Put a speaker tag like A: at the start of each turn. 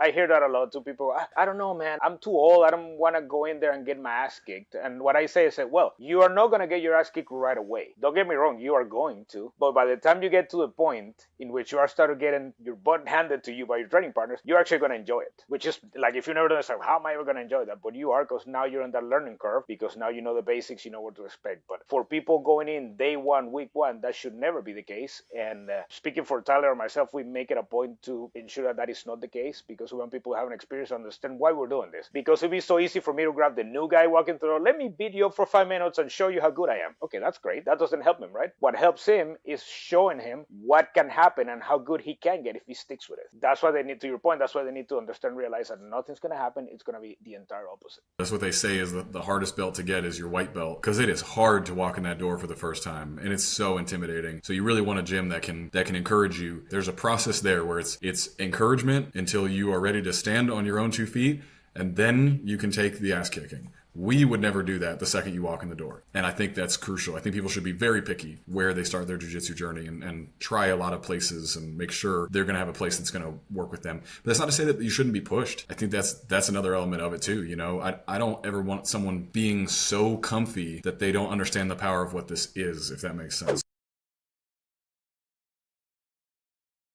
A: I hear that a lot to people. I don't know, man. I'm too old. I don't want to go in there and get my ass kicked. And what I say is that, well, you are not going to get your ass kicked right away. Don't get me wrong. You are going to. But by the time you get to the point in which you are starting getting your butt handed to you by your training partners, you're actually going to enjoy it. Which is like, if you never done it, like, how am I ever going to enjoy that? But you are, because now you're in that learning curve, because now you know the basics, you know what to expect. But for people going in day one, week one, that should never be the case. And speaking for Tyler or myself, we make it a point to ensure that that is not the case, because we want people who have an experience to understand why we're doing this. Because it'd be so easy for me to grab the new guy walking through, let me beat you up for 5 minutes and show you how good I am. Okay, that's great. That doesn't help him, right? What helps him is showing him what can happen and how good he can get if he sticks with it. That's why they need, to your point, that's why they need to understand, realize that nothing's going to happen. It's going to be the entire opposite.
B: That's what they say is the hardest belt to get is your white belt, because it is hard to walk in that door for the first time, and it's so intimidating. So you really want a gym that can encourage you. There's a process there where it's encouragement until you are ready to stand on your own 2 feet, and then you can take the ass kicking. We would never do that the second you walk in the door. And I think that's crucial. I think people should be very picky where they start their jiu-jitsu journey and try a lot of places and make sure they're going to have a place that's going to work with them. But that's not to say that you shouldn't be pushed. I think that's another element of it too. You know, I don't ever want someone being so comfy that they don't understand the power of what this is, if that makes sense.